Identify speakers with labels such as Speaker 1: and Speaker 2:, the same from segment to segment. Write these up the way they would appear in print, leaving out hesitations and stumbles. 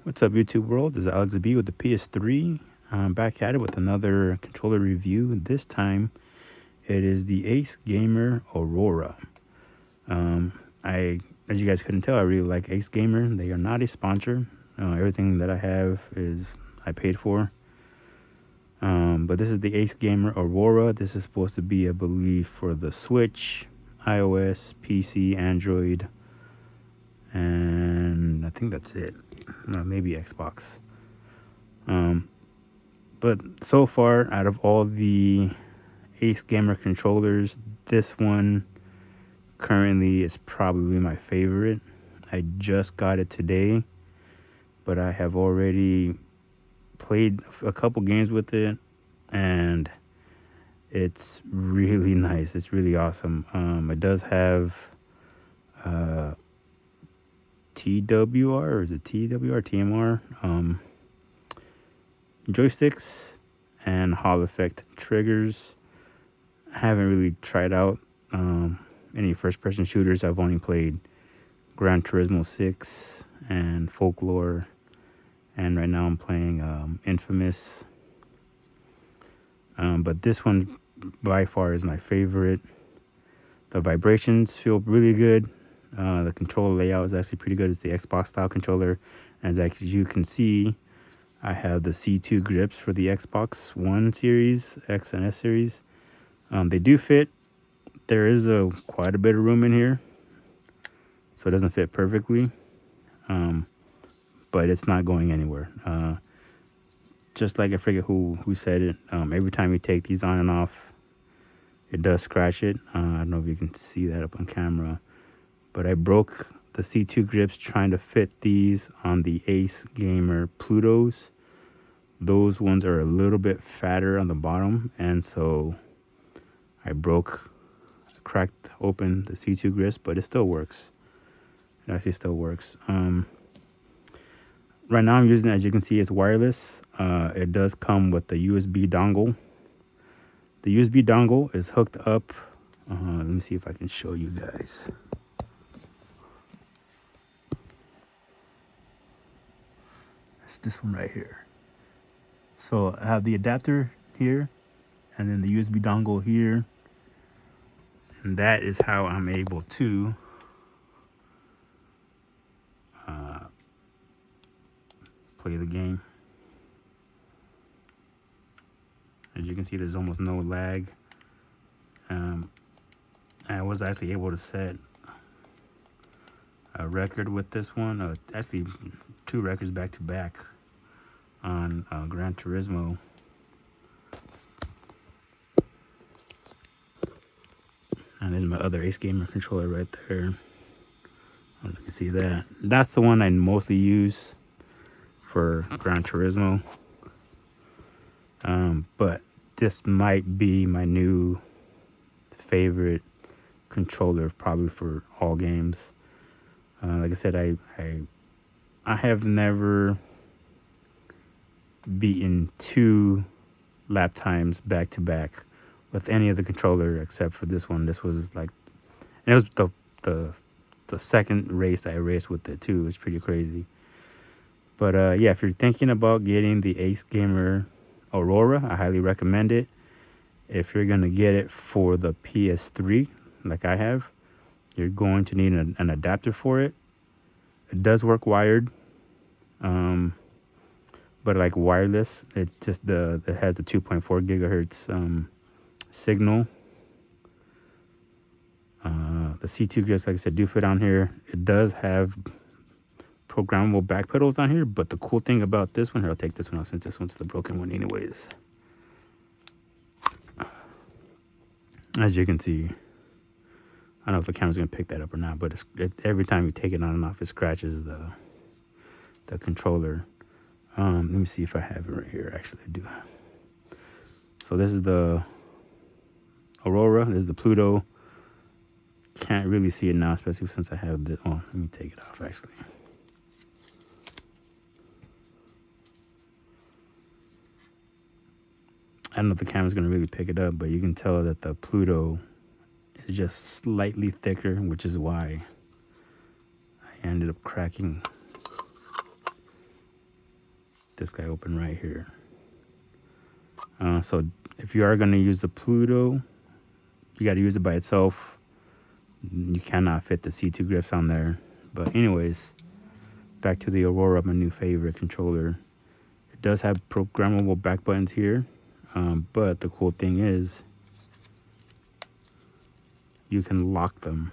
Speaker 1: What's up, YouTube world? This is Alex B with the PS3. I'm back at it with another controller review. This time, it is the AceGamer Aurora. As you guys couldn't tell, I really like AceGamer. They are not a sponsor. Everything that I have is I paid for. But this is the AceGamer Aurora. This is supposed to be, I believe, for the Switch, iOS, PC, Android, and I think that's it. Maybe Xbox. But so far, out of all the AceGamer controllers, this one currently is probably my favorite. I just got it today, but I have already played a couple games with it, and it's really nice. It's really awesome. It does have TWR, or is it TWR, TMR, joysticks and Hall effect triggers. I haven't really tried out any first-person shooters. I've only played Gran Turismo 6 and Folklore, and right now I'm playing Infamous. But this one by far is my favorite. The vibrations feel really good. The controller layout is actually pretty good. It's the Xbox style controller. As you can see, I have the C2 grips for the Xbox One series, X and S series. They do fit. There is quite a bit of room in here, so it doesn't fit perfectly. But it's not going anywhere. Just like I forget who said it. Every time you take these on and off, it does scratch it. I don't know if you can see that up on camera, but I broke the C2 grips trying to fit these on the AceGamer Plutos. Those ones are a little bit fatter on the bottom, and so I cracked open the C2 grips, but it still works. It actually still works. Right now I'm using it, as you can see, it's wireless. It does come with the USB dongle. The USB dongle is hooked up. Let me see if I can show you guys. It's this one right here. So I have the adapter here, and then the USB dongle here. And that is how I'm able to play the game. As you can see, there's almost no lag. I was actually able to set a record with this one, actually 2 records back to back on Gran Turismo. And there's my other AceGamer controller right there. I don't know if you can see that. That's the one I mostly use for Gran Turismo. But this might be my new favorite controller, probably for all games. Like I said, I have never beaten 2 lap times back to back with any other controller except for this one. This was like, and it was the second race I raced with it too. It's pretty crazy. But yeah, if you're thinking about getting the AceGamer Aurora, I highly recommend it. If you're gonna get it for the PS3, like I have, you're going to need an adapter for it. It does work wired, but like wireless, it has the 2.4 gigahertz signal. The C2 grips, like I said, do fit on here. It does have programmable back pedals on here, but the cool thing about this one, here, I'll take this one out since this one's the broken one anyways. As you can see, I don't know if the camera's gonna pick that up or not, but every time you take it on and off, it scratches the controller. Let me see if I have it right here. Actually, I do. So this is the Aurora. This is the Pluto. Can't really see it now, especially since I have this. Oh, let me take it off actually. I don't know if the camera's gonna really pick it up, but you can tell that the Pluto is just slightly thicker, which is why I ended up cracking this guy open right here. So if you are going to use the Pluto, you got to use it by itself. You cannot fit the C2 grips on there. But anyways, back to the Aurora, my new favorite controller. It does have programmable back buttons here, but the cool thing is you can lock them,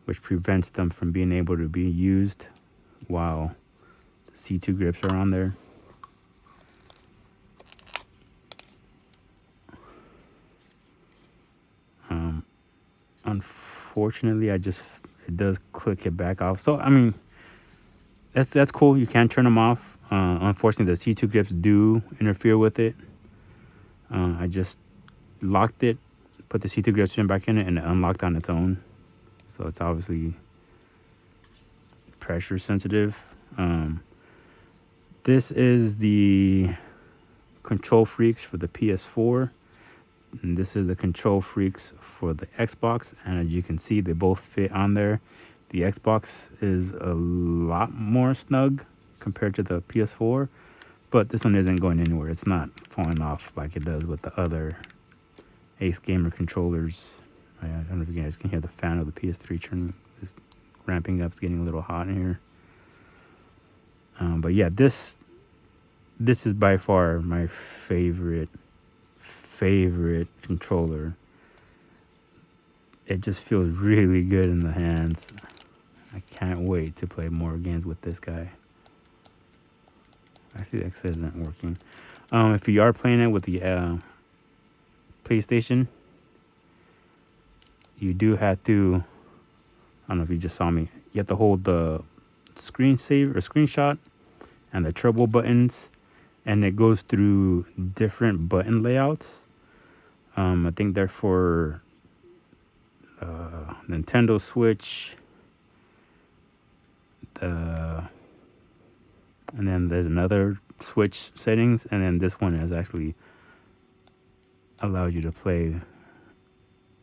Speaker 1: which prevents them from being able to be used while the C2 grips are on there. Unfortunately, it does click it back off. So I mean, that's cool. You can turn them off. Unfortunately, the C2 grips do interfere with it. I just locked it, put the C2 grips back in it, and it unlocked on its own. So it's obviously pressure sensitive. This is the KontrolFreeks for the PS4. And this is the KontrolFreeks for the Xbox, and as you can see, they both fit on there. The Xbox is a lot more snug compared to the PS4, but this one isn't going anywhere. It's not falling off like it does with the other AceGamer controllers. I don't know if you guys can hear the fan of the PS3 turning, is ramping up. It's getting a little hot in here. But yeah, this is by far my favorite controller. It just feels really good in the hands. I can't wait to play more games with this guy. Actually, the X isn't working. If you are playing it with the PlayStation, you do have to, I don't know if you just saw me, you have to hold the screenshot and the turbo buttons, and it goes through different button layouts. I think they're for Nintendo Switch, and then there's another Switch settings, and then this one is actually allows you to play.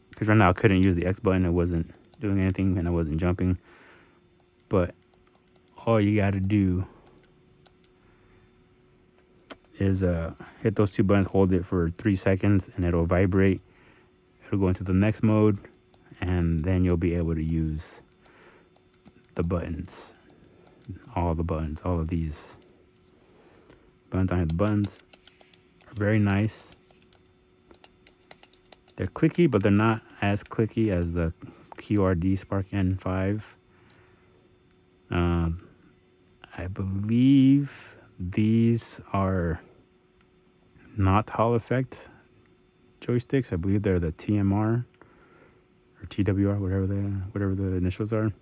Speaker 1: Because right now I couldn't use the X button; it wasn't doing anything, and I wasn't jumping. But all you got to do is hit those two buttons, hold it for 3 seconds, and it'll vibrate. It'll go into the next mode, and then you'll be able to use the buttons. All the buttons, all of these buttons on the buttons are very nice. They're clicky, but they're not as clicky as the QRD Spark N5. I believe these are not Hall Effect joysticks. I believe they're the TMR or TWR, whatever the initials are.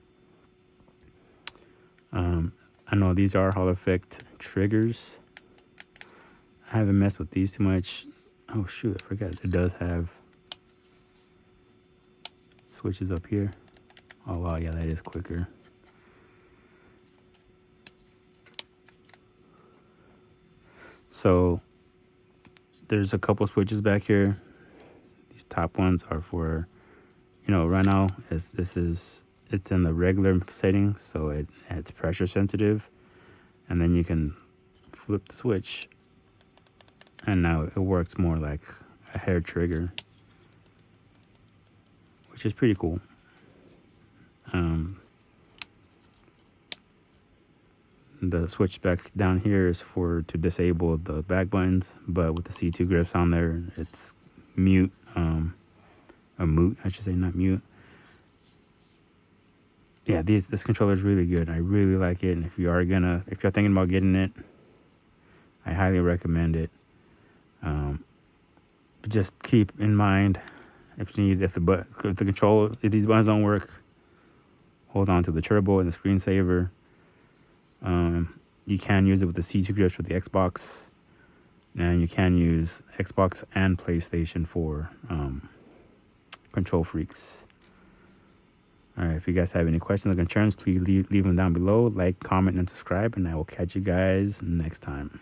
Speaker 1: I know these are Hall Effect triggers. I haven't messed with these too much. Oh shoot, I forgot it does have switches up here. Oh wow, yeah, that is quicker. So there's a couple switches back here. These top ones are for, right now it's in the regular setting, so it's pressure sensitive, and then you can flip the switch, and now it works more like a hair trigger, which is pretty cool. The switch back down here is to disable the back buttons, but with the C2 grips on there, it's mute, mute, I should say, not mute. Yeah, this controller is really good. I really like it, and if you're thinking about getting it, I highly recommend it. But just keep in mind, if these buttons don't work, hold on to the turbo and the screensaver. You can use it with the C2 grips for the Xbox, and you can use Xbox and PlayStation for KontrolFreeks. All right, if you guys have any questions or concerns, please leave them down below. Like, comment, and subscribe, and I will catch you guys next time.